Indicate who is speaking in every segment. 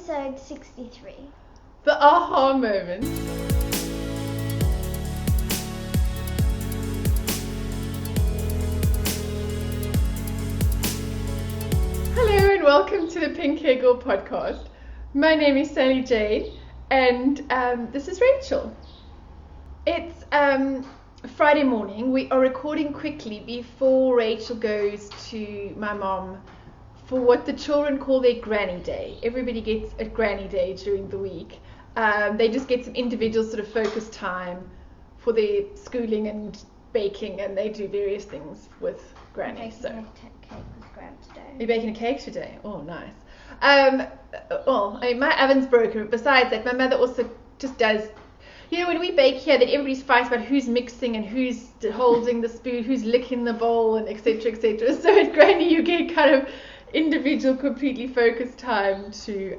Speaker 1: episode 63.
Speaker 2: The aha moment. Hello and welcome to the Pink Hair Girl podcast. My name is Sally Jane and this is Rachel. It's Friday morning. We are recording quickly before Rachel goes to my mom for what the children call their granny day. Everybody gets a granny day during the week. They just get some individual sort of focus time for their schooling and baking, and they do various things with granny.
Speaker 1: I'm baking a cake with Gran today.
Speaker 2: You're baking a cake today? Oh, nice. Well, I mean, my oven's broken, but besides that, my mother also just does, you know, when we bake here, then everybody's fighting about who's mixing and who's holding the spoon, who's licking the bowl, and etc., etc. So at granny, you get kind of individual, completely focused time to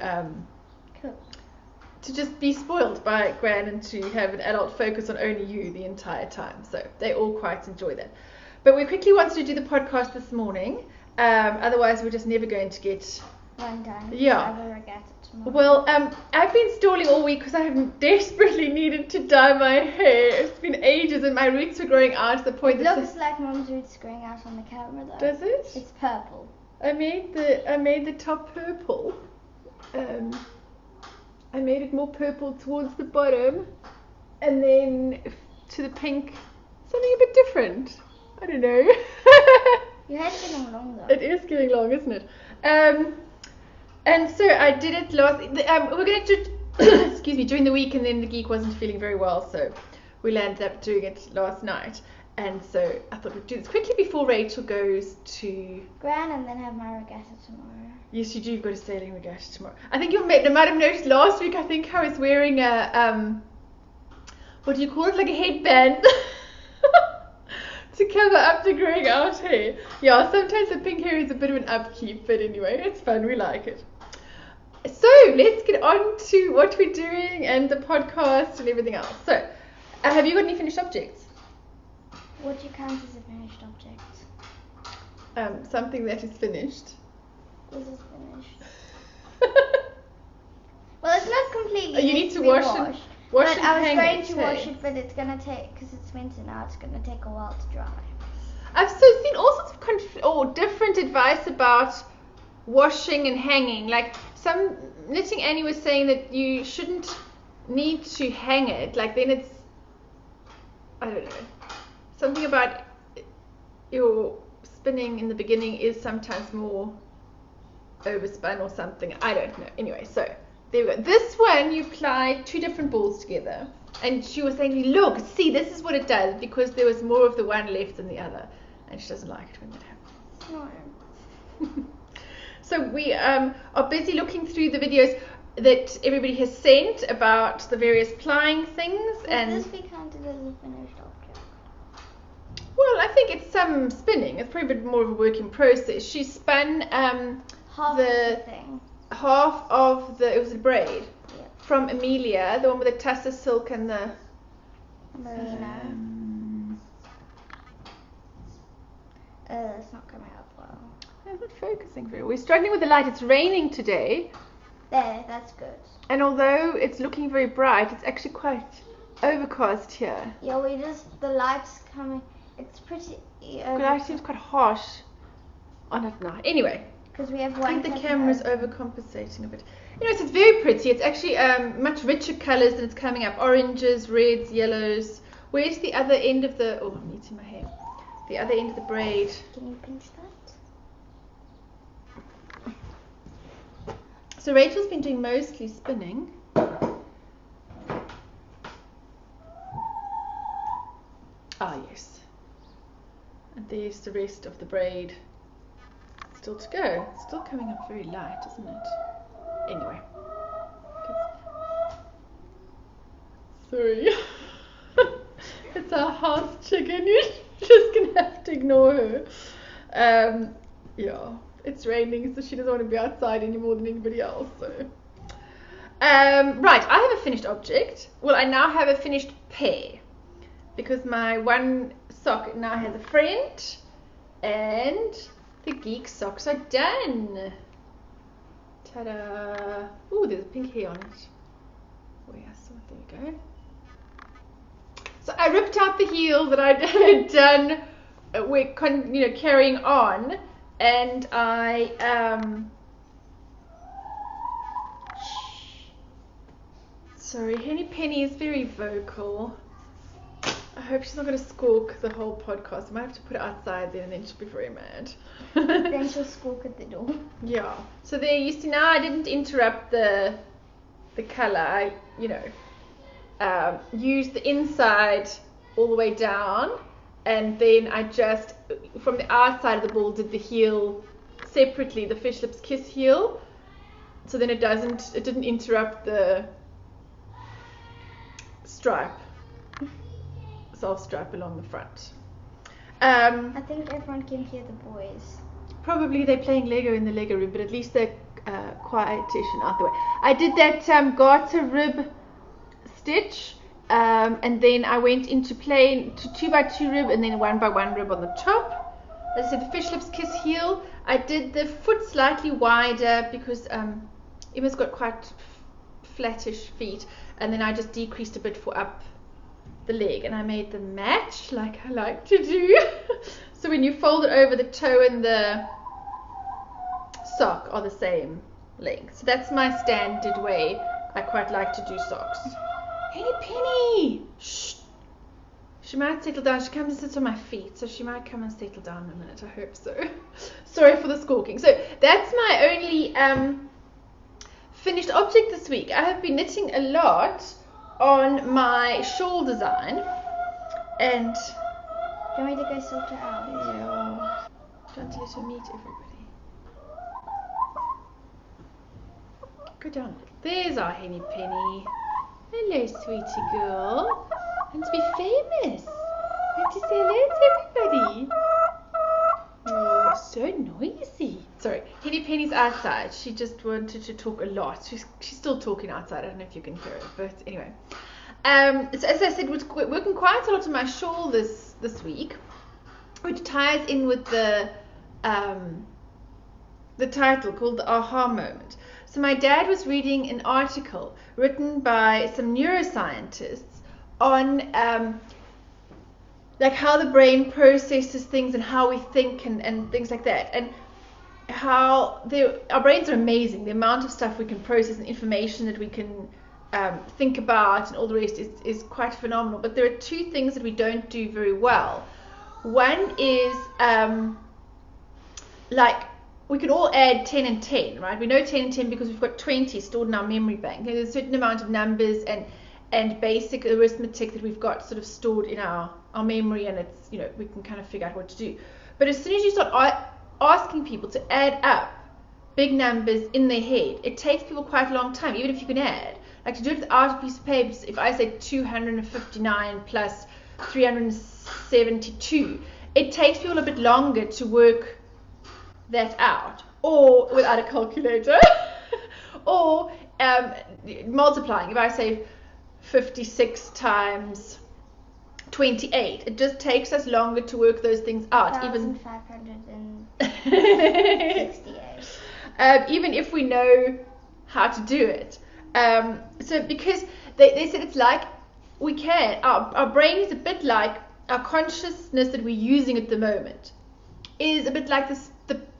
Speaker 2: just be spoiled by Gran and to have an adult focus on only you the entire time. So they all quite enjoy that. But we quickly wanted to do the podcast this morning. Otherwise, we're just never going to get
Speaker 1: one done.
Speaker 2: Yeah.
Speaker 1: I will regret it tomorrow.
Speaker 2: Well, I've been stalling all week because I have desperately needed to dye my hair. It's been ages and my roots were growing out to the point
Speaker 1: It
Speaker 2: that
Speaker 1: looks like Mom's roots growing out on the camera though.
Speaker 2: Does it?
Speaker 1: It's purple.
Speaker 2: I made the top purple. I made it more purple towards the bottom, and then to the pink, something a bit different. I don't know.
Speaker 1: Your hair's getting long though.
Speaker 2: It is getting long, isn't it? And so I did it last. We're going to do, excuse me, during the week, and then the geek wasn't feeling very well, so we landed up doing it last night. And so I thought we'd do this quickly before Rachel goes to
Speaker 1: Gran, and then have my regatta tomorrow.
Speaker 2: Yes, you do. You've got a sailing regatta tomorrow. I think you might have noticed last week. I think I was wearing a what do you call it? Like a headband to cover up the growing out hair. Yeah, sometimes the pink hair is a bit of an upkeep, but anyway, it's fun. We like it. So let's get on to what we're doing and the podcast and everything else. So, have you got any finished objects?
Speaker 1: What do you count as a finished object?
Speaker 2: Something that is finished.
Speaker 1: This is finished. Well, it's not completely.
Speaker 2: You need to wash it.
Speaker 1: But I was going to wash it, but it's gonna take, because it's winter now, it's gonna take a while to dry.
Speaker 2: I've seen all sorts of different advice about washing and hanging. Like some Knitting Annie was saying that you shouldn't need to hang it. Like then it's, I don't know, something about your spinning in the beginning is sometimes more overspun or something. I don't know. Anyway, so there we go. This one you apply two different balls together, and she was saying to me, look, see, this is what it does, because there was more of the one left than the other, and she doesn't like it when that happens.
Speaker 1: No.
Speaker 2: So we are busy looking through the videos that everybody has sent about the various plying things.
Speaker 1: Would
Speaker 2: And
Speaker 1: this be counted as a finished object?
Speaker 2: well, I think it's some spinning. It's probably a bit more of a work in process. She spun
Speaker 1: Half the thing.
Speaker 2: half of it was a braid
Speaker 1: Yeah.
Speaker 2: from Amelia, the one with the tussar silk and the
Speaker 1: Merino. It's not coming up well.
Speaker 2: I'm not focusing very well. We're struggling with the light. It's raining today,
Speaker 1: There, that's good.
Speaker 2: and although it's looking very bright, it's actually quite overcast here.
Speaker 1: Yeah, the light's coming, it's pretty.
Speaker 2: The light seems quite harsh on it now. Anyway,
Speaker 1: Because we have
Speaker 2: I
Speaker 1: one.
Speaker 2: think the
Speaker 1: curtain
Speaker 2: camera's
Speaker 1: open.
Speaker 2: overcompensating a bit. Anyways, it's very pretty. It's actually much richer colours than it's coming up. Oranges, reds, yellows. Where's the other end of the... Oh, I'm eating my hair. The other end of the braid.
Speaker 1: Can you pinch that?
Speaker 2: So Rachel's been doing mostly spinning. Ah, yes. And there's the rest of the braid. Still to go. It's still coming up very light, isn't it? Anyway. Sorry. It's our house chicken. You're just going to have to ignore her. Yeah. It's raining, so she doesn't want to be outside any more than anybody else. So, right, I have a finished object. Well, I now have a finished pair, because my one sock now has a friend, and the geek socks are done. Ta-da! Ooh, there's a pink hair on it. Oh yes, there we go. So I ripped out the heel that I had done. We're carrying on, and I sorry, Henny Penny is very vocal. I hope she's not going to squawk the whole podcast. I might have to put her outside then, and then she'll be very mad.
Speaker 1: Then she'll squawk at the door.
Speaker 2: Yeah. So there, you see, now I didn't interrupt the color. I, used the inside all the way down, and then I just, from the outside of the ball, did the heel separately, the Fish Lips Kiss heel. So then it didn't interrupt the self-stripe along the front.
Speaker 1: I think everyone can hear the boys.
Speaker 2: Probably they're playing Lego in the Lego room, but at least they're quietish and out the way. I did that garter rib stitch, and then I went into plain 2x2 rib and then 1x1 rib on the top. As I said, the Fish Lips Kiss heel. I did the foot slightly wider because Emma's got quite flattish feet, and then I just decreased a bit for up the leg, and I made them match like I like to do. So when you fold it over, the toe and the sock are the same length. So that's my standard way I quite like to do socks. Henny Penny! Shh! She might settle down. She comes and sits on my feet, so she might come and settle down in a minute. I hope so. Sorry for the squawking. So that's my only finished object this week. I have been knitting a lot on my shawl design, and
Speaker 1: do you want me to go sort her out?
Speaker 2: Yeah. Don't let her meet everybody. Go down. There's our Henny Penny. Hello, sweetie girl. Want to be famous? Want to say hello to everybody? Oh, so noisy. Sorry, Henny Penny's outside. She just wanted to talk a lot. She's still talking outside. I don't know if you can hear it, but anyway. So as I said, we're working quite a lot on my shawl this week, which ties in with the title called The Aha Moment. So my dad was reading an article written by some neuroscientists on like how the brain processes things and how we think and things like that, and how our brains are amazing. The amount of stuff we can process and information that we can think about and all the rest is quite phenomenal. But there are two things that we don't do very well. One is like we can all add 10 and 10, right? We know 10 and 10 because we've got 20 stored in our memory bank. There's a certain amount of numbers and basic arithmetic that we've got sort of stored in our memory, and it's, we can kind of figure out what to do. But as soon as you start asking people to add up big numbers in their head, it takes people quite a long time, even if you can add. Like to do it without a piece of paper, if I say 259 plus 372, it takes people a bit longer to work that out, or without a calculator, or multiplying. If I say 56 times 28, it just takes us longer to work those things out.
Speaker 1: 1,568.
Speaker 2: Even if we know how to do it. So because they said it's like our brain is a bit like our consciousness that we're using at the moment is a bit like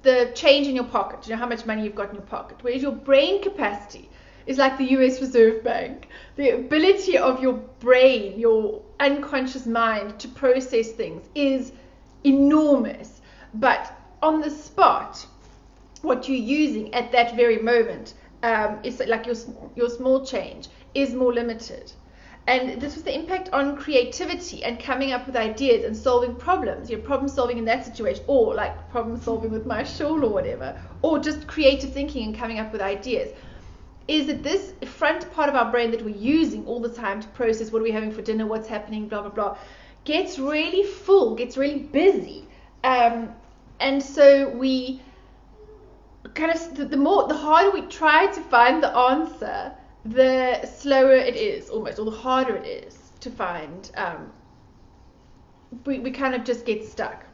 Speaker 2: the change in your pocket. You know how much money you've got in your pocket. Whereas your brain capacity is like the US Reserve Bank. The ability of your brain, your unconscious mind to process things is enormous. But on the spot, what you're using at that very moment is like your small change is more limited. And this was the impact on creativity and coming up with ideas and solving problems. Problem solving in that situation, or like problem solving with my shawl or whatever, or just creative thinking and coming up with ideas. Is that this front part of our brain that we're using all the time to process what are we having for dinner, what's happening, blah, blah, blah, gets really full, gets really busy. And so we kind of, the harder we try to find the answer, the slower it is almost, or the harder it is to find. We kind of just get stuck.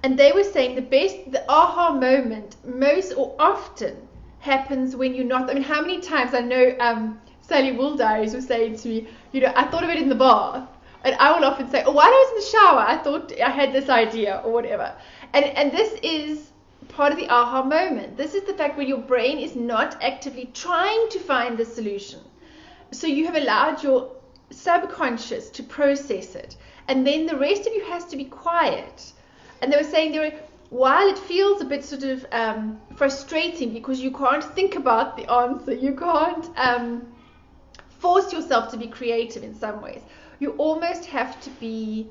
Speaker 2: And they were saying the aha moment most or often happens when you're not. I mean, how many times I know Sally Wool Diaries was saying to me, I thought of it in the bath. And I will often say, oh, while I was in the shower, I thought I had this idea or whatever. And this is part of the aha moment. This is the fact where your brain is not actively trying to find the solution. So you have allowed your subconscious to process it. And then the rest of you has to be quiet. And they were saying, while it feels a bit sort of frustrating because you can't think about the answer, you can't force yourself to be creative in some ways. You almost have to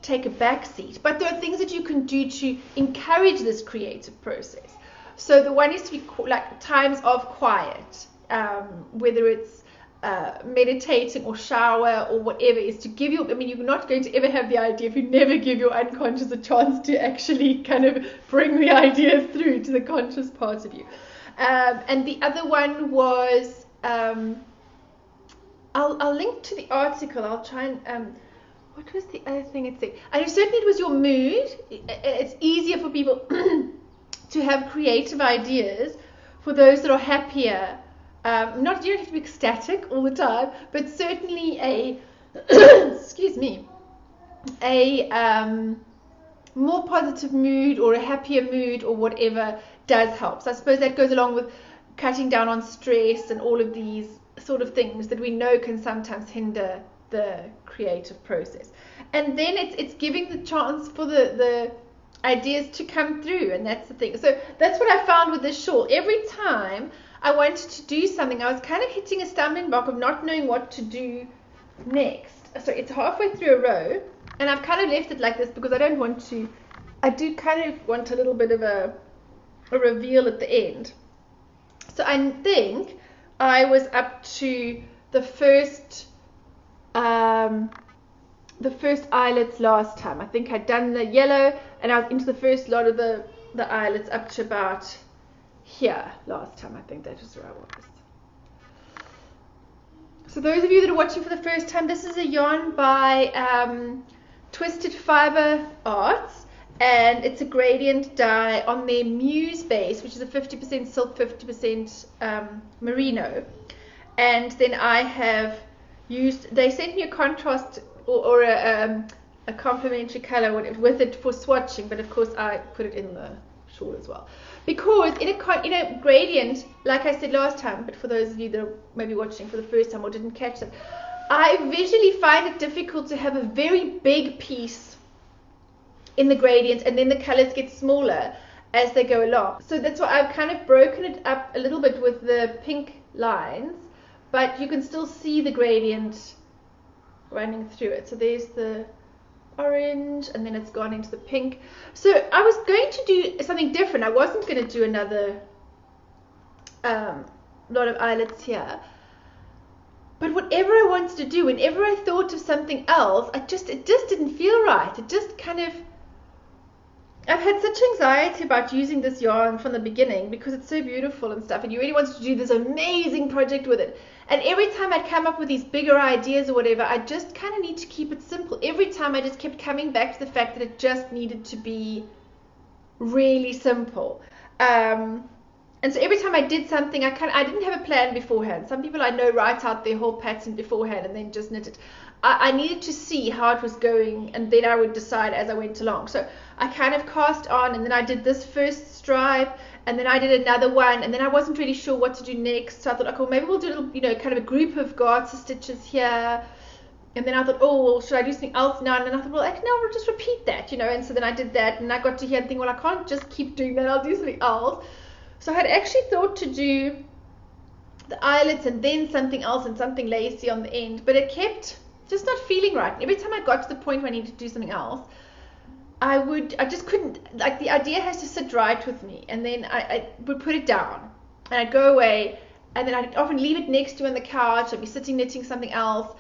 Speaker 2: take a back seat. But there are things that you can do to encourage this creative process. So the one is to be like times of quiet, whether it's meditating or shower or whatever, is to give you, I mean, you're not going to ever have the idea if you never give your unconscious a chance to actually kind of bring the ideas through to the conscious part of you. And the other one was, I'll link to the article. I'll try and, what was the other thing it said? And certainly it was your mood. It's easier for people to have creative ideas for those that are happier. Not, you don't have to be ecstatic all the time, but certainly excuse me, a more positive mood or a happier mood or whatever does help. So I suppose that goes along with cutting down on stress and all of these sort of things that we know can sometimes hinder the creative process. And then it's giving the chance for the ideas to come through, and that's the thing. So that's what I found with this shawl. Every time I wanted to do something, I was kind of hitting a stumbling block of not knowing what to do next. So it's halfway through a row, and I've kind of left it like this because I do kind of want a little bit of a reveal at the end. So I think I was up to the first eyelets last time. I think I'd done the yellow, and I was into the first lot of the eyelets up to about here last time. I think that was where I was. So those of you that are watching for the first time, this is a yarn by Twisted Fiber Arts, and it's a gradient dye on their Muse base, which is a 50% silk, 50% merino. And then I have used, they sent me a contrast or a complementary color with it for swatching, but of course I put it in the shawl as well. Because in a gradient, like I said last time, but for those of you that are maybe watching for the first time or didn't catch it, I visually find it difficult to have a very big piece in the gradient and then the colors get smaller as they go along. So that's why I've kind of broken it up a little bit with the pink lines, but you can still see the gradient running through it. So there's the orange, and then it's gone into the pink. So I was going to do something different. I wasn't going to do another lot of eyelets here, but whatever I wanted to do, whenever I thought of something else, it just didn't feel right. It just kind of, I've had such anxiety about using this yarn from the beginning because it's so beautiful and stuff, and you really wanted to do this amazing project with it. And every time I'd come up with these bigger ideas or whatever, I just kind of need to keep it simple. Every time I just kept coming back to the fact that it just needed to be really simple. And so every time I did something, I didn't have a plan beforehand. Some people I know write out their whole pattern beforehand and then just knit it. I needed to see how it was going, and then I would decide as I went along. So I kind of cast on, and then I did this first stripe, and then I did another one, and then I wasn't really sure what to do next. So I thought, okay, well, maybe we'll do a little, kind of a group of garter stitches here. And then I thought, oh, well, should I do something else now? And then I thought, well, no, we'll just repeat that, And so then I did that, and I got to here and think, well, I can't just keep doing that. I'll do something else. So I had actually thought to do the eyelets and then something else and something lacy on the end, but it kept just not feeling right. Every time I got to the point where I needed to do something else, I just couldn't, like, the idea has to sit right with me, and then I would put it down, and I'd go away, and then I'd often leave it next to me on the couch. I'd be sitting knitting something else,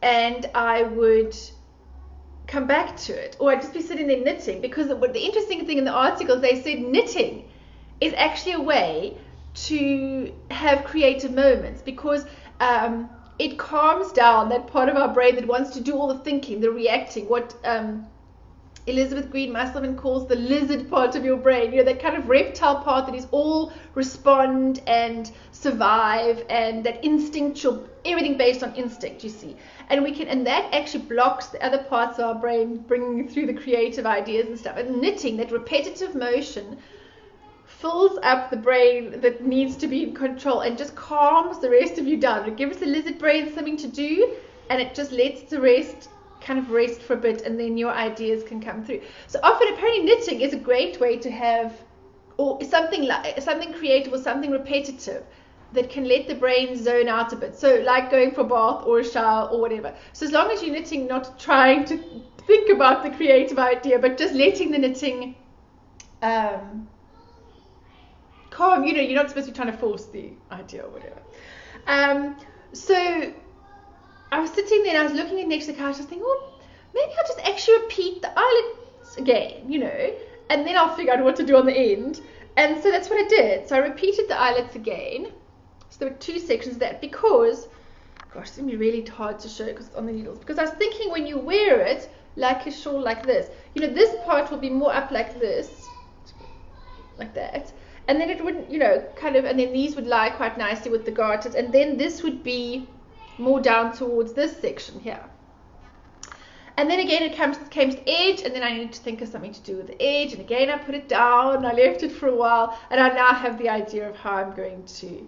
Speaker 2: and I would come back to it, or I'd just be sitting there knitting, because the interesting thing in the articles, they said knitting is actually a way to have creative moments, because it calms down that part of our brain that wants to do all the thinking, the reacting, what Elizabeth Green Musselman calls the lizard part of your brain, you know, that kind of reptile part that is all respond and survive, and that instinctual, everything based on instinct, you see. And that actually blocks the other parts of our brain, bringing through the creative ideas and stuff. And knitting, that repetitive motion, fills up the brain that needs to be in control and just calms the rest of you down. It gives the lizard brain something to do, and it just lets the rest kind of rest for a bit, and then your ideas can come through. So often, apparently, knitting is a great way to have, or something creative or something repetitive that can let the brain zone out a bit. So like going for a bath or a shower or whatever. So as long as you're knitting, not trying to think about the creative idea, but just letting the knitting calm, you know, you're not supposed to be trying to force the idea or whatever. So I was sitting there and I was looking at next to the couch. I was thinking, well, maybe I'll just actually repeat the eyelets again, you know, and then I'll figure out what to do on the end. And so that's what I did. So I repeated the eyelets again. So there were 2 sections of that because, gosh, it's going to be really hard to show because it's on the needles. Because I was thinking when you wear it like a shawl like this, you know, this part will be more up like this, like that. And then it wouldn't, you know, kind of, and then these would lie quite nicely with the garters. And then this would be more down towards this section here. And then again it came to the edge, and then I needed to think of something to do with the edge, and again I put it down, I left it for a while, and I now have the idea of how I'm going to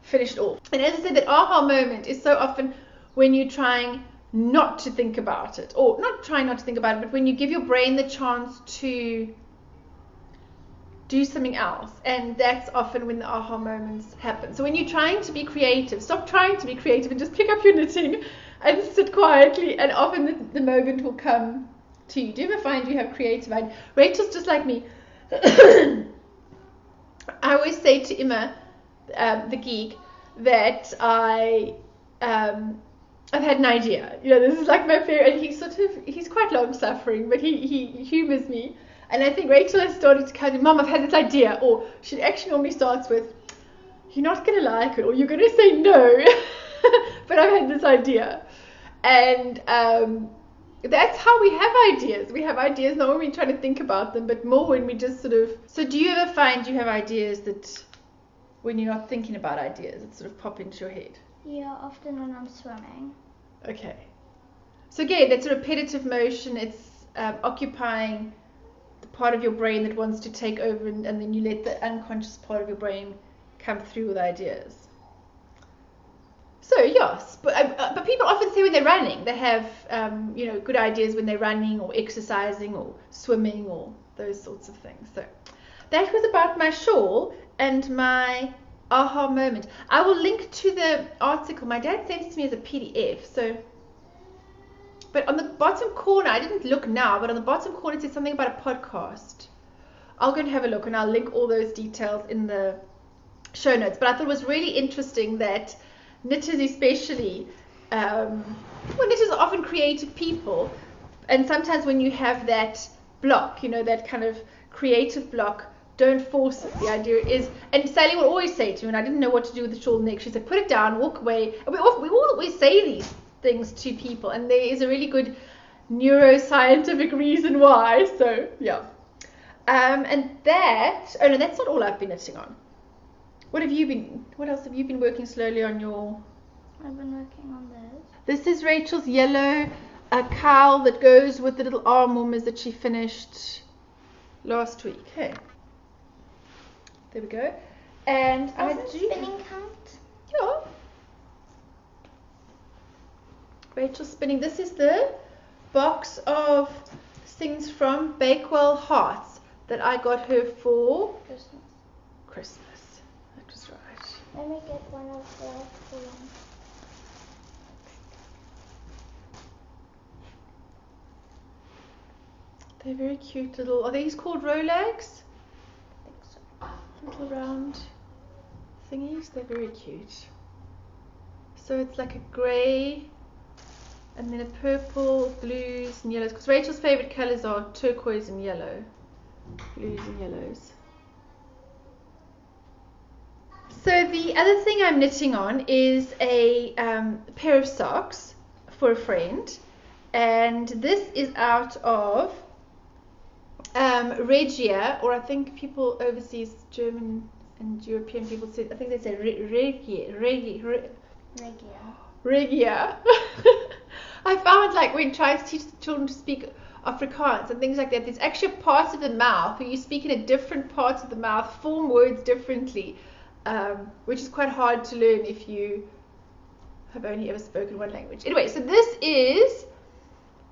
Speaker 2: finish it off. And as I said, that aha moment is so often when you're trying not to think about it, or not trying not to think about it, but when you give your brain the chance to do something else, and that's often when the aha moments happen. So when you're trying to be creative, stop trying to be creative and just pick up your knitting and sit quietly, and often the moment will come to you. Do you ever find you have creative ideas? Rachel's just like me. I always say to Emma, the geek, that I've had an idea. You know, this is like my favorite, and he's quite long suffering, but he humors me. And I think Rachel has started to kind of, Mom, I've had this idea. Or she actually normally starts with, you're not going to like it, or you're going to say no, but I've had this idea. And that's how we have ideas. We have ideas not when we're trying to think about them, but more when we just sort of... So do you ever find you have ideas that, when you're not thinking about ideas, that sort of pop into your head?
Speaker 1: Yeah, often when I'm swimming.
Speaker 2: Okay. So again, that's a repetitive motion. It's occupying the part of your brain that wants to take over, and then you let the unconscious part of your brain come through with ideas. So yes, but people often say when they're running, they have you know, good ideas when they're running or exercising or swimming or those sorts of things. So that was about my shawl and my aha moment. I will link to the article. My dad sent it to me as a PDF. So, but on the bottom corner, I didn't look now, but on the bottom corner it says something about a podcast. I'll go and have a look, and I'll link all those details in the show notes. But I thought it was really interesting that knitters especially, well, knitters are often creative people, and sometimes when you have that block, you know, that kind of creative block, don't force it. The idea is, and Sally will always say to me, and I didn't know what to do with the shawl next, she said, put it down, walk away. And we always say these things to people, and there is a really good neuroscientific reason why. So yeah, and that, oh no, that's not all I've been knitting on. What else have you been working slowly on your...
Speaker 1: I've been working on this.
Speaker 2: This is Rachel's yellow cowl that goes with the little arm warmers that she finished last week. Hey, there we go. And I do
Speaker 1: spinning count.
Speaker 2: Yeah. Rachel's spinning. This is the box of things from Bakewell Hearts that I got her for Christmas. That was right.
Speaker 1: Let me get one of the ones.
Speaker 2: They're very cute little... Are these called Rolex?
Speaker 1: I think so.
Speaker 2: Little round thingies. They're very cute. So it's like a grey, and then a purple, blues and yellows. Because Rachel's favourite colours are turquoise and yellow. Blues and yellows. So the other thing I'm knitting on is a pair of socks for a friend. And this is out of Regia, or I think people overseas, German and European people say, I think they say Regia. I found like when trying to teach the children to speak Afrikaans and things like that, there's actually a part of the mouth where you speak in a different part of the mouth, form words differently, which is quite hard to learn if you have only ever spoken one language. Anyway, so this is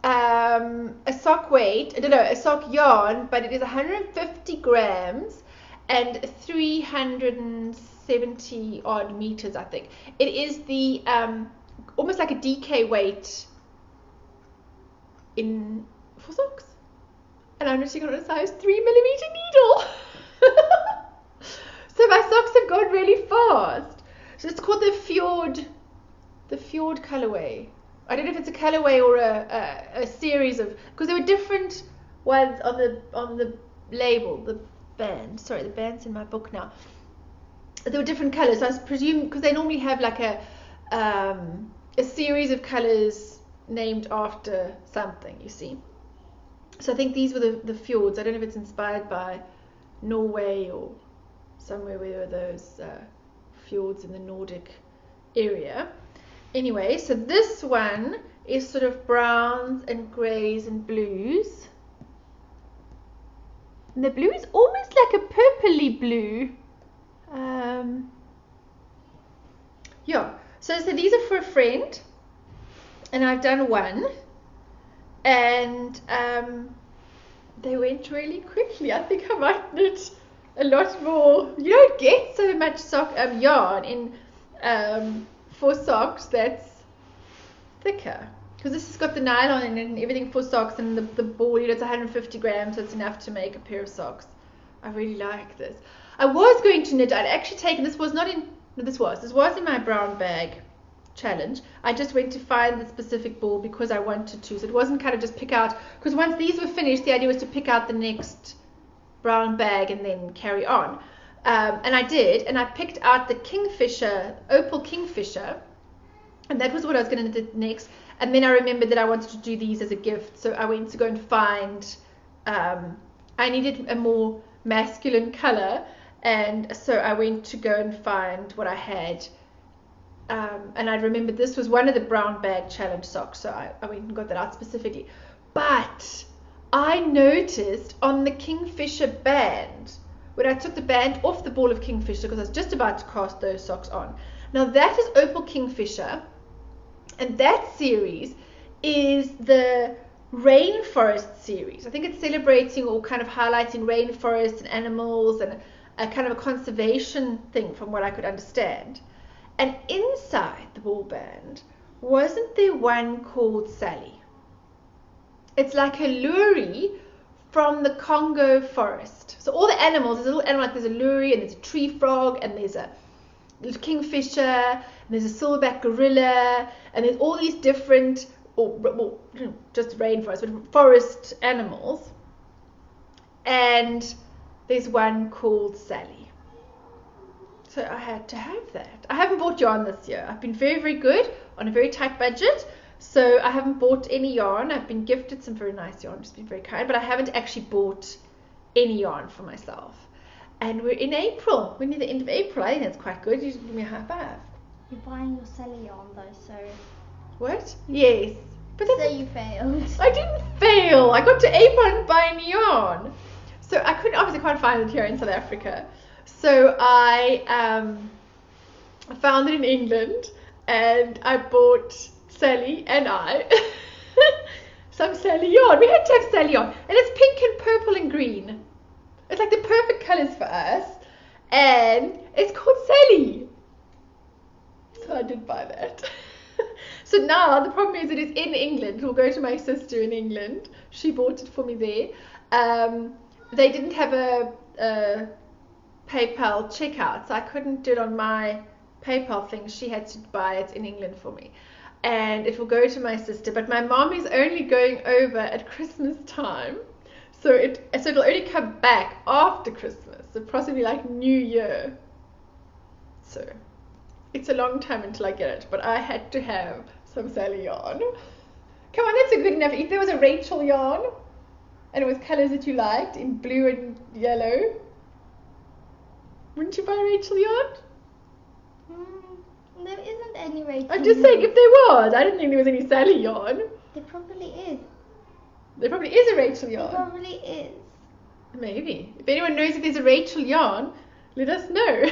Speaker 2: a sock weight, I don't know, a sock yarn, but it is 150 grams and 370 odd meters, I think. It is the almost like a DK weight for socks, and I'm just on a size 3mm needle. So my socks have gone really fast. So it's called the Fjord colorway. I don't know if it's a colorway or a series of, because there were different ones on the label, the band. Sorry, the band's in my book now. There were different colors. So I presume because they normally have like a series of colors named after something, you see. So I think these were the fjords. I don't know if it's inspired by Norway or somewhere where there are those fjords in the Nordic area. Anyway, so this one is sort of browns and greys and blues. And the blue is almost like a purpley blue. Yeah, so these are for a friend. And I've done one. And they went really quickly. I think I might knit a lot more. You don't get so much yarn in for socks that's thicker, because this has got the nylon in it and everything for socks, and the ball, it's 150 grams, so it's enough to make a pair of socks. I really like this. I was going to knit, I'd actually taken, this was in my brown bag challenge. I just went to find the specific ball because I wanted to, so it wasn't kind of just pick out, because once these were finished, the idea was to pick out the next brown bag and then carry on. And I did, and I picked out the Kingfisher, Opal Kingfisher, and that was what I was going to do next. And then I remembered that I wanted to do these as a gift, so I went to go and find, I needed a more masculine color, and so I went to go and find what I had. And I remembered this was one of the brown bag challenge socks, so I went and got that out specifically. But I noticed on the Kingfisher band, when I took the band off the ball of Kingfisher, because I was just about to cast those socks on. Now that is Opal Kingfisher, and that series is the rainforest series. I think it's celebrating or kind of highlighting rainforests and animals and a kind of a conservation thing from what I could understand. And inside the ball band, wasn't there one called Sally? It's like a lory from the Congo forest. So all the animals, there's a little animal, like there's a lory and there's a tree frog and there's a little kingfisher and there's a silverback gorilla and there's all these different, or just rainforest, but forest animals. And there's one called Sally. So I had to have that. I haven't bought yarn this year. I've been very, very good on a very tight budget. So I haven't bought any yarn. I've been gifted some very nice yarn, just been very kind, but I haven't actually bought any yarn for myself. And we're in April. We're near the end of April. I think that's quite good. You should give me a high five.
Speaker 1: You're buying your Sally yarn though, so.
Speaker 2: What? Yes. But
Speaker 1: so you failed.
Speaker 2: I didn't fail. I got to April and buy any yarn. So I obviously can't find it here in South Africa. So I found it in England and I bought Sally and I some Sally yarn. We had to have Sally yarn, and it's pink and purple and green. It's like the perfect colors for us, and it's called Sally. So I did buy that. So now the problem is it is in England. It will go to my sister in England. She bought it for me there. They didn't have a PayPal checkout, so I couldn't do it on my PayPal thing. She had to buy it in England for me, and it will go to my sister. But my mom is only going over at Christmas time, so it'll only come back after Christmas, so possibly like New Year. So it's a long time until I get it, but I had to have some Sally yarn. Come on, that's a good enough. If there was a Rachel yarn, and with colours that you liked in blue and yellow. Wouldn't you buy Rachel yarn?
Speaker 1: There isn't any Rachel.
Speaker 2: I'm just saying, if there was, I didn't think there was any Sally yarn.
Speaker 1: There probably is.
Speaker 2: There probably is a Rachel yarn.
Speaker 1: There probably is.
Speaker 2: Maybe. If anyone knows if there's a Rachel yarn, let us know.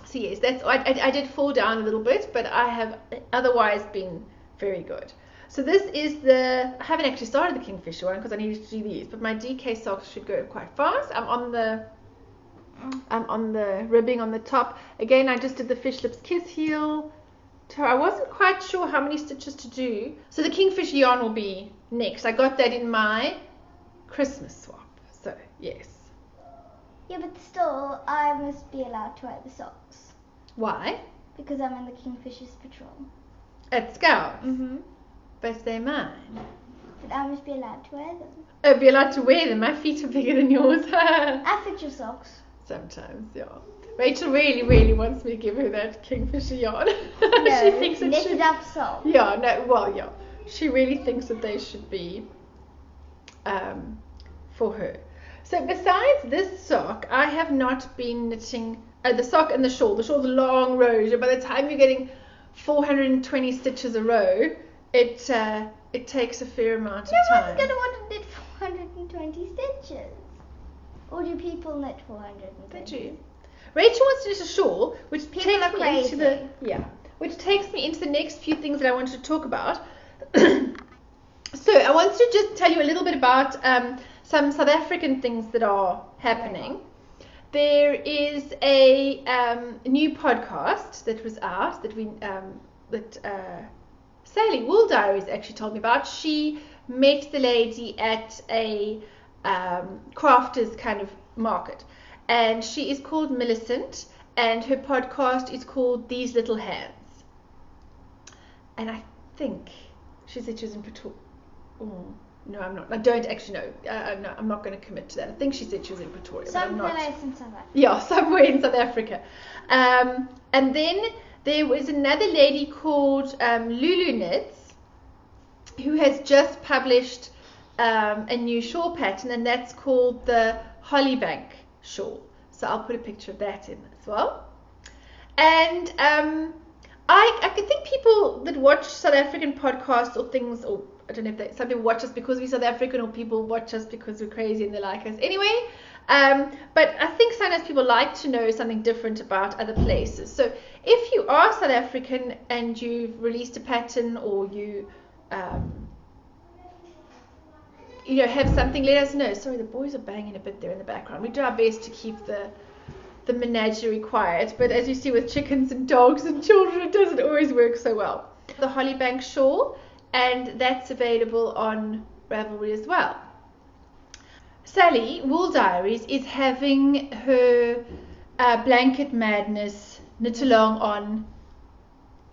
Speaker 2: So yes, that's I did fall down a little bit, but I have otherwise been very good. So this is I haven't actually started the Kingfisher one because I needed to do these, but my DK socks should go quite fast. I'm on the ribbing on the top. Again, I just did the Fish Lips Kiss heel. I wasn't quite sure how many stitches to do. So the Kingfisher yarn will be next. I got that in my Christmas swap. So yes.
Speaker 1: Yeah, but still, I must be allowed to wear the socks.
Speaker 2: Why?
Speaker 1: Because I'm in the Kingfishers patrol.
Speaker 2: At Scouts?
Speaker 1: Mm-hmm.
Speaker 2: But they're mine.
Speaker 1: But I must be allowed to wear them.
Speaker 2: Oh, be allowed to wear them. My feet are bigger than yours.
Speaker 1: I fit your socks.
Speaker 2: Sometimes, yeah. Rachel really, really wants me to give her that Kingfisher yarn.
Speaker 1: No,
Speaker 2: she thinks it
Speaker 1: knitted
Speaker 2: should.
Speaker 1: up socks.
Speaker 2: Yeah, no, well, yeah. She really thinks that they should be for her. So besides this sock, I have not been knitting the sock and the shawl. The shawl's a long row. By the time you're getting 420 stitches a row, it takes a fair amount of time.
Speaker 1: Who's going to want to knit 420 stitches? Or do people knit 420?
Speaker 2: They do. Rachel wants to knit a shawl, which
Speaker 1: People
Speaker 2: takes
Speaker 1: are
Speaker 2: me
Speaker 1: crazy.
Speaker 2: which takes me into the next few things that I wanted to talk about. So I wanted to just tell you a little bit about some South African things that are happening. There is a new podcast that was out that Sally Wool Diaries actually told me about. She met the lady at a crafters kind of market, and she is called Millicent, and her podcast is called These Little Hands. And I think she said she was in Pretoria. Oh, no, I'm not. I don't actually know. No, I'm not going to commit to that. I think she said she was in Pretoria. But I'm not.
Speaker 1: Someplace in South Africa.
Speaker 2: Yeah, somewhere in South Africa. And then there was another lady called Lulu Knits, who has just published a new shawl pattern, and that's called the Hollybank shawl. So I'll put a picture of that in as well. And I could think people that watch South African podcasts or things, or I don't know if some people watch us because we're South African, or people watch us because we're crazy and they like us anyway. But I think sometimes people like to know something different about other places. So if you are South African and you've released a pattern, or you have something, let us know. Sorry, the boys are banging a bit there in the background. We do our best to keep the menagerie quiet, but as you see with chickens and dogs and children, it doesn't always work so well. The Hollybank shawl, and that's available on Ravelry as well. Sally Wool Diaries is having her Blanket Madness knit along on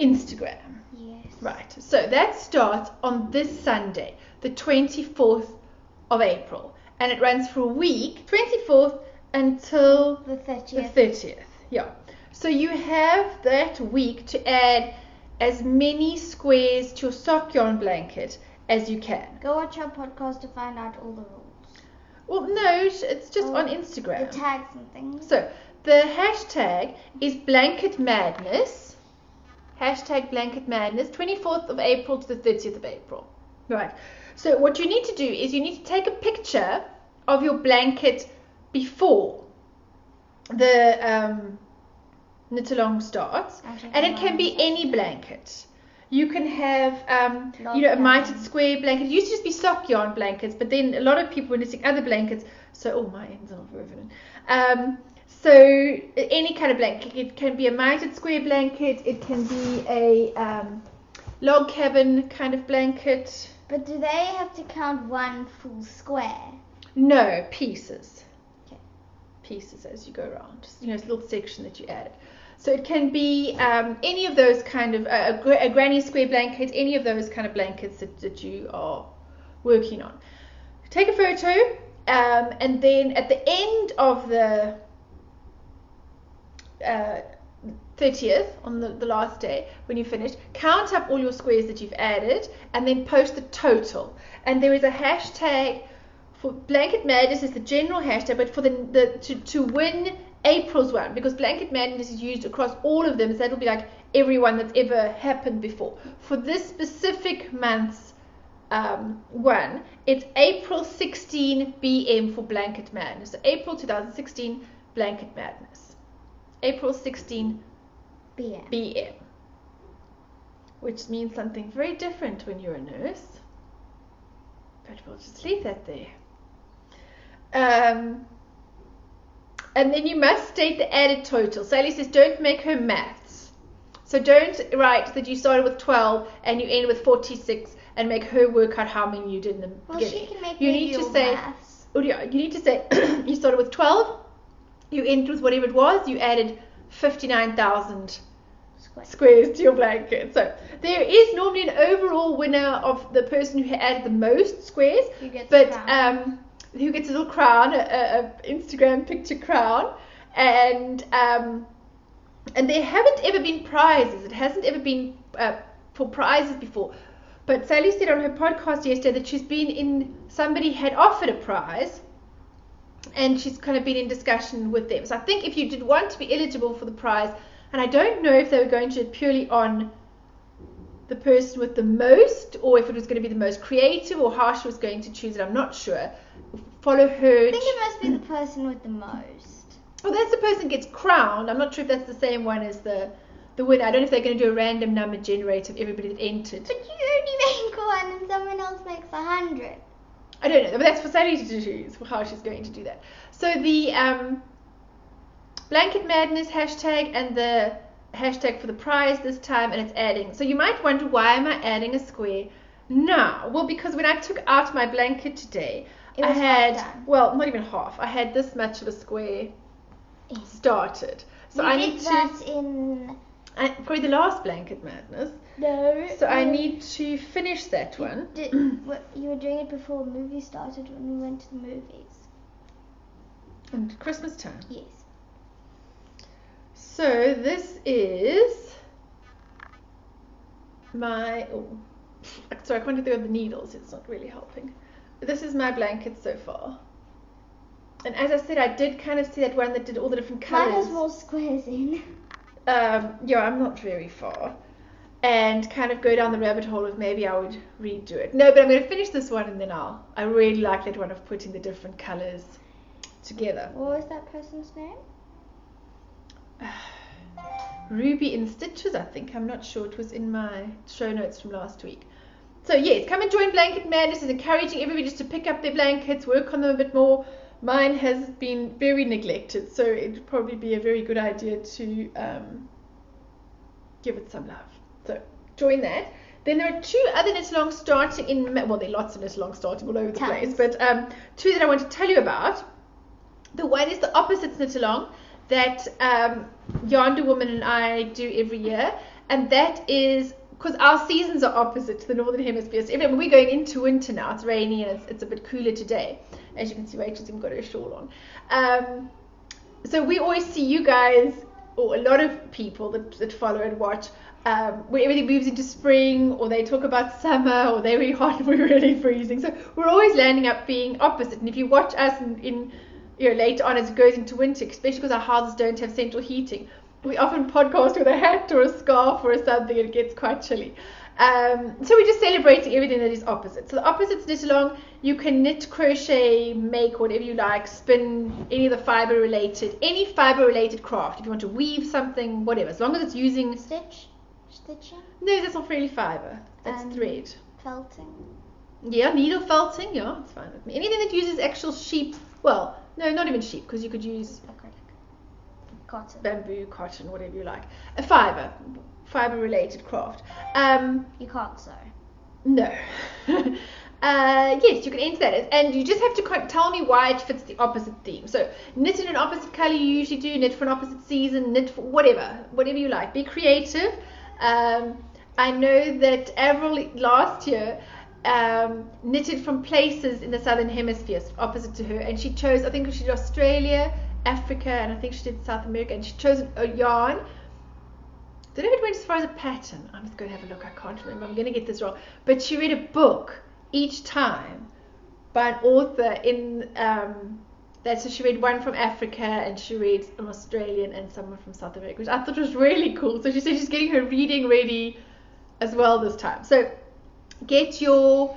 Speaker 2: Instagram.
Speaker 1: Yes.
Speaker 2: Right, so that starts on this Sunday, the 24th of April, and it runs for a week, 24th until
Speaker 1: The 30th.
Speaker 2: the 30th. Yeah. So you have that week to add as many squares to your sock yarn blanket as you can.
Speaker 1: Go watch our podcast to find out all the rules.
Speaker 2: Well, no, it's just on Instagram.
Speaker 1: The tags and things.
Speaker 2: So the hashtag is Blanket Madness. Hashtag Blanket Madness, 24th of April to the 30th of April. Right. So what you need to do is you need to take a picture of your blanket before the knit along starts, and it can be any blanket. You can have a mitered square blanket. It used to just be sock yarn blankets, but then a lot of people were knitting other blankets. So my ends are riveted. So any kind of blanket. It can be a mitered square blanket. It can be a log cabin kind of blanket.
Speaker 1: But do they have to count one full square?
Speaker 2: No, pieces.
Speaker 1: Okay.
Speaker 2: Pieces as you go around. Just, a little section that you add. So it can be any of those kind of, a granny square blanket, any of those kind of blankets that you are working on. Take a photo, and then at the end of 30th, on the last day when you finish, count up all your squares that you've added and then post the total. And there is a hashtag for Blanket Madness is the general hashtag, but for to win April's one, because Blanket Madness is used across all of them, so that'll be like everyone that's ever happened before. For this specific month's one, it's April 16 BM for Blanket Madness. So April 2016 Blanket Madness. April 16 BM. Which means something very different when you're a nurse. But we'll just leave that there. And then you must state the added total. Sally says don't make her maths. So don't write that you started with 12 and you ended with 46 and make her work out how many you did in the beginning.
Speaker 1: Well, she can make
Speaker 2: you need to say,
Speaker 1: maths.
Speaker 2: Oh yeah, you need to say you started with 12, you ended with whatever it was, you added 59,000 squares to your blanket. So there is normally an overall winner of the person who added the most squares, who gets a little crown, a Instagram picture crown, and there haven't ever been prizes. It hasn't ever been for prizes before. But Sally said on her podcast yesterday that somebody had offered a prize, and she's kind of been in discussion with them. So I think if you did want to be eligible for the prize, and I don't know if they were going to do it purely on the person with the most, or if it was going to be the most creative, or how she was going to choose it, I'm not sure. Follow her.
Speaker 1: I think it must be the person with the most.
Speaker 2: Well, that's the person who gets crowned. I'm not sure if that's the same one as the winner. I don't know if they're going to do a random number generator of everybody that entered.
Speaker 1: But you only make one and someone else makes 100.
Speaker 2: I don't know, but that's for Sally to choose how she's going to do that. So the Blanket Madness hashtag and the hashtag for the prize this time, and it's adding. So you might wonder, why am I adding a square now? Well, because when I took out my blanket today, I had, well, not even half. I had this much of a square started. So I need to. Probably the last Blanket Madness.
Speaker 1: No.
Speaker 2: So I need to finish that one.
Speaker 1: You were doing it before the movie started when we went to the movies.
Speaker 2: And Christmas time.
Speaker 1: Yes.
Speaker 2: So this is my. Oh, sorry, I can't do the needles. It's not really helping. This is my blanket so far. And as I said, I did kind of see that one that did all the different colours.
Speaker 1: Mine has more squares in.
Speaker 2: Yeah, I'm not very far. And kind of go down the rabbit hole of maybe I would redo it. No, but I'm going to finish this one and then I really like that one of putting the different colours together.
Speaker 1: What was that person's name?
Speaker 2: Ruby in Stitches, I think. I'm not sure. It was in my show notes from last week. So yes, come and join Blanket Madness. It's encouraging everybody just to pick up their blankets, work on them a bit more. Mine has been very neglected, so it would probably be a very good idea to give it some love. So join that. Then there are two other knit-alongs starting in, well, there are lots of knit-alongs starting all over the place, but two that I want to tell you about. The one is the opposites knit-along that Yonder Woman and I do every year, and that is because our seasons are opposite to the Northern Hemisphere. So we're going into winter now. It's rainy and it's a bit cooler today. As you can see, Rachel's even got her shawl on. So we always see you guys, or a lot of people that follow and watch, where everything moves into spring, or they talk about summer, or they're really hot and we're really freezing. So we're always landing up being opposite. And if you watch us in later on as it goes into winter, especially because our houses don't have central heating, we often podcast with a hat or a scarf or something, and it gets quite chilly. So we're just celebrating everything that is opposite. So the opposites knit along. You can knit, crochet, make whatever you like, spin, any of the fiber related craft. If you want to weave something, whatever, as long as it's using
Speaker 1: stitching.
Speaker 2: No, that's not really fiber. That's thread.
Speaker 1: Felting.
Speaker 2: Yeah, needle felting. Yeah, it's fine with me. Anything that uses actual sheep. Well, no, not even sheep, because you could use
Speaker 1: cotton,
Speaker 2: bamboo, cotton, whatever you like. A fiber related craft.
Speaker 1: You can't sew.
Speaker 2: No. Yes, you can enter that, and you just have to tell me why it fits the opposite theme. So knit in an opposite color, you usually do. Knit for an opposite season, knit for whatever you like. Be creative. I know that Avril last year knitted from places in the southern hemisphere opposite to her, and she chose, I think she did Australia, Africa, and I think she did South America, and she chose a yarn don't know if it went as far as a pattern. I'm just going to have a look. I can't remember. I'm going to get this wrong. But she read a book each time by an author in so she read one from Africa, and she read an Australian and someone from South America, which I thought was really cool. So she said she's getting her reading ready as well this time. So get your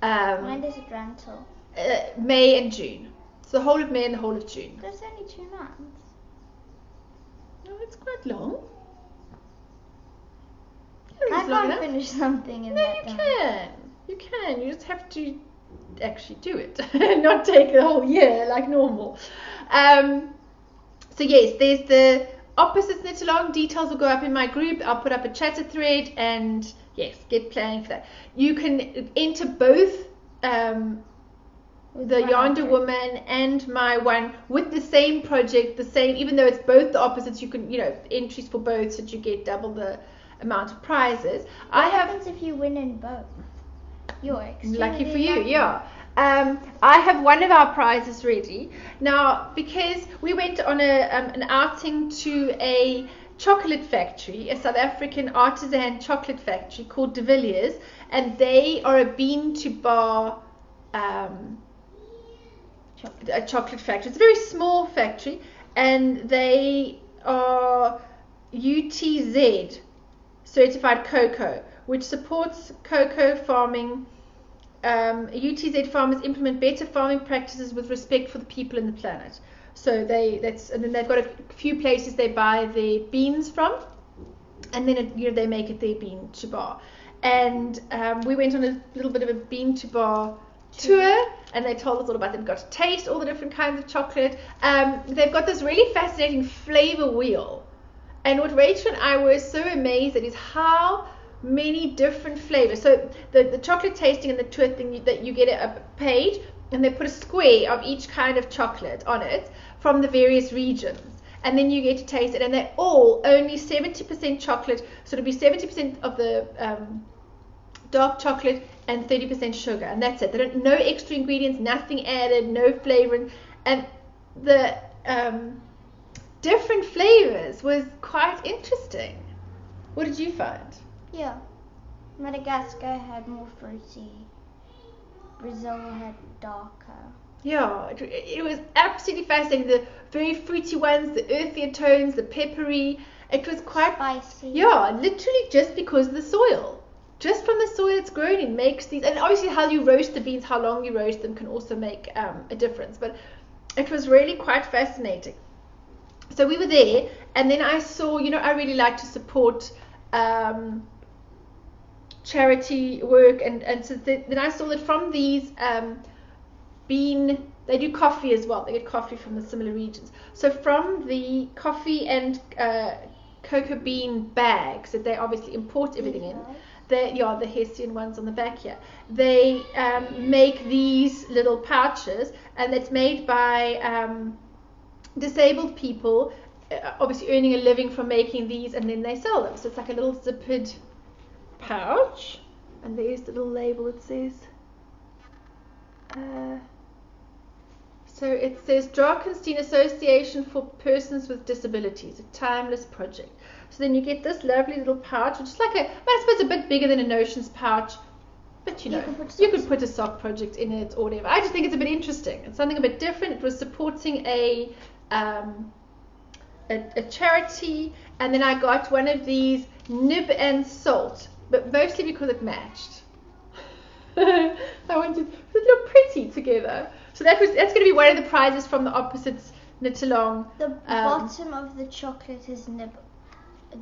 Speaker 1: When does it run till?
Speaker 2: May and June. So the whole of May and the whole of June.
Speaker 1: That's only 2 months.
Speaker 2: No, it's quite long.
Speaker 1: I can't finish something in that time.
Speaker 2: You can. You just have to actually do it, not take the whole year like normal. So yes, there's the opposites knit along. Details will go up in my group. I'll put up a chatter thread, and yes, get planning for that. You can enter both the Yonder Woman and my one with the same project, even though it's both the opposites. You can, entries for both, so that you get double the amount of prizes.
Speaker 1: What happens if you win in both? You're extremely
Speaker 2: lucky for you, yeah. I have one of our prizes ready now, because we went on an outing to a chocolate factory, a South African artisan chocolate factory called De Villiers, and they are a bean to bar a chocolate factory. It's a very small factory, and they are UTZ certified cocoa, which supports cocoa farming. UTZ farmers implement better farming practices with respect for the people and the planet. So and then they've got a few places they buy their beans from, and then they make it their bean to bar. And we went on a little bit of a bean to bar tour, and they told us all about them. We got to taste all the different kinds of chocolate. They've got this really fascinating flavor wheel, and what Rachel and I were so amazed at is how many different flavors. So the chocolate tasting and the tour thing, that you get a page, and they put a square of each kind of chocolate on it from the various regions, and then you get to taste it, and they're all only 70% chocolate, so it'll be 70% of the dark chocolate and 30% sugar, and that's it. They don't, no extra ingredients, nothing added, no flavoring, and the different flavors was quite interesting. What did you find?
Speaker 1: Yeah, Madagascar had more fruity. Brazil had darker.
Speaker 2: Yeah, it was absolutely fascinating. The very fruity ones, the earthier tones, the peppery. It was quite
Speaker 1: spicy.
Speaker 2: Yeah, literally just because of the soil. Just from the soil it's grown in makes these, and obviously how you roast the beans, how long you roast them can also make a difference. But it was really quite fascinating. So we were there, and then I saw, I really like to support charity work, and so then I saw that from these they do coffee as well. They get coffee from the similar regions. So from the coffee and cocoa bean bags that they obviously import everything in, the Hessian ones on the back here, they make these little pouches, and it's made by disabled people, obviously earning a living from making these, and then they sell them. So it's like a little zippered pouch, and there's the little label. It says so it says Drakenstein Association for Persons with Disabilities, a timeless project. So then you get this lovely little pouch, which is like I suppose a bit bigger than a Notions pouch, but you could put a sock project in it or whatever. I just think it's a bit interesting. It's something a bit different. It was supporting a charity, and then I got one of these nib and salt, but mostly because it matched. I wanted to look pretty together. So that's going to be one of the prizes from the opposites knit along.
Speaker 1: The bottom of the chocolate is nib.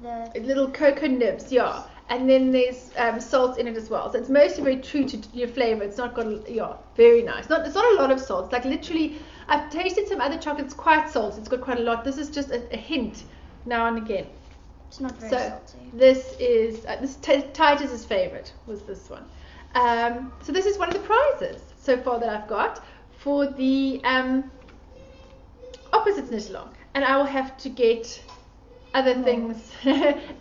Speaker 1: The
Speaker 2: little cocoa nibs, yeah. And then there's salt in it as well. So it's mostly very true to your flavor. It's not got, very nice. It's not a lot of salt. It's like literally, I've tasted some other chocolates quite salty. It's got quite a lot. This is just a hint now and again.
Speaker 1: It's not very salty.
Speaker 2: This is Titus's favorite was this one. So this is one of the prizes so far that I've got for the opposites knit along, and I will have to get other things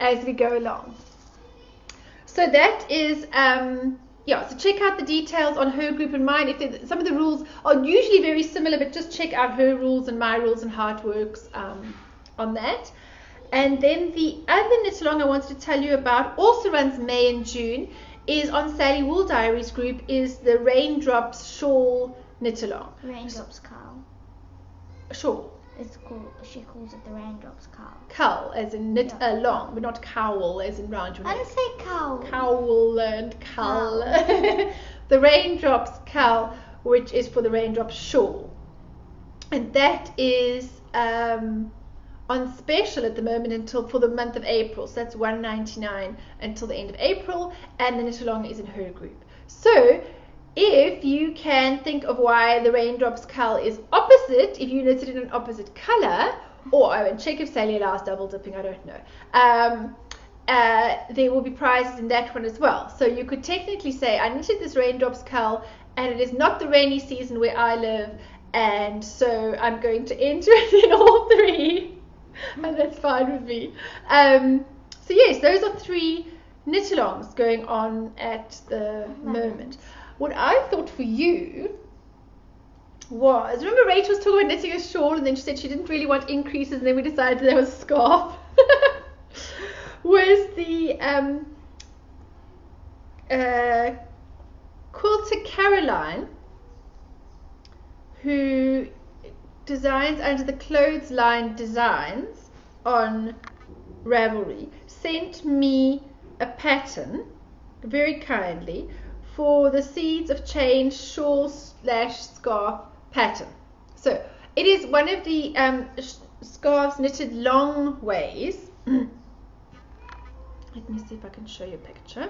Speaker 2: as we go along. So that is so check out the details on her group and mine. If some of the rules are usually very similar, but just check out her rules and my rules and how it works on that. And then the other knit along I wanted to tell you about also runs May and June, is on Sally Wool Diaries group, is the Raindrops Shawl knit along.
Speaker 1: Raindrops cowl.
Speaker 2: Shawl.
Speaker 1: It's called. She calls it the Raindrops cowl.
Speaker 2: Cowl, as in knit along, but not cowl, as in round your neck.
Speaker 1: I didn't say cowl.
Speaker 2: Cowl and cowl. The Raindrops cowl, which is for the Raindrops shawl, and that is on special at the moment for the month of April. So that's $1.99 until the end of April, and the knit along is in her group. So if you can think of why the Raindrops cowl is opposite, if you knit it in an opposite color, or I will check if Sally allows double dipping, I don't know. There will be prizes in that one as well. So you could technically say, I knitted this Raindrops cowl and it is not the rainy season where I live, and so I'm going to enter it in all three. And that's fine with me. So yes, those are 3 knit-alongs going on at the moment. What I thought for you was, remember Rachel was talking about knitting a shawl, and then she said she didn't really want increases, and then we decided there was a scarf. Was the quilter Caroline, who designs under the Clothesline Designs on Ravelry, sent me a pattern very kindly for the Seeds of Change shawl/scarf pattern. So it is one of the scarves knitted long ways. Let me see if I can show you a picture.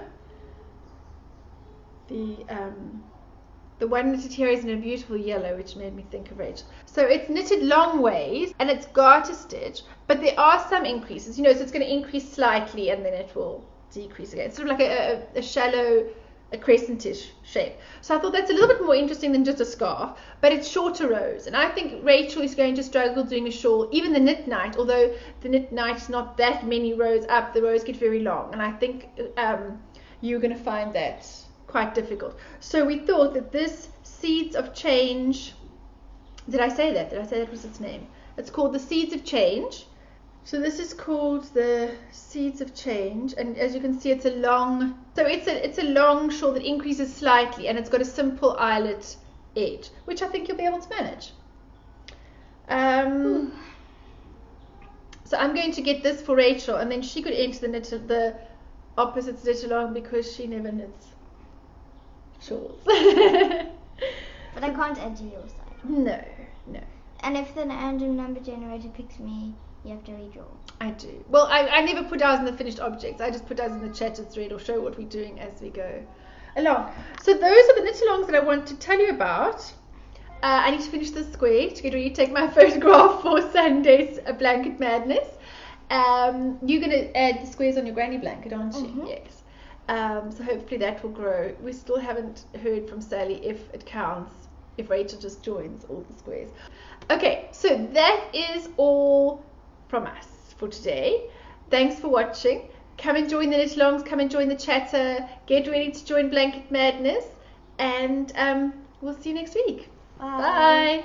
Speaker 2: The one knitted here is in a beautiful yellow, which made me think of Rachel. So it's knitted long ways, and it's garter stitch, but there are some increases, so it's going to increase slightly and then it will decrease again. It's sort of like a shallow, a crescentish shape. So I thought that's a little bit more interesting than just a scarf, but it's shorter rows, and I think Rachel is going to struggle doing a shawl. Even the knit night, although the knit night is not that many rows up, the rows get very long, and I think you're going to find that quite difficult. So we thought that this Seeds of Change, did I say that was its name? It's called the Seeds of Change. So this is called the Seeds of Change, and as you can see, it's a long long shawl that increases slightly, and it's got a simple eyelet edge, which I think you'll be able to manage. So I'm going to get this for Rachel, and then she could enter the opposite knit along, because she never knits shawls.
Speaker 1: But I can't enter your side.
Speaker 2: No.
Speaker 1: And if the random number generator picks me, you have to redraw.
Speaker 2: I do. Well, I never put ours in the finished objects. I just put ours in the chatted thread or show what we're doing as we go along. So those are the knit-alongs that I want to tell you about. I need to finish this square to get ready to take my photograph for Sunday's Blanket Madness. You're going to add the squares on your granny blanket, aren't you? Mm-hmm. Yes. So hopefully that will grow. We still haven't heard from Sally if it counts, if Rachel just joins all the squares. Okay, so that is all from us for today. Thanks for watching. Come and join the knit-alongs, come and join the chatter, get ready to join Blanket Madness, and we'll see you next week. Bye. Bye.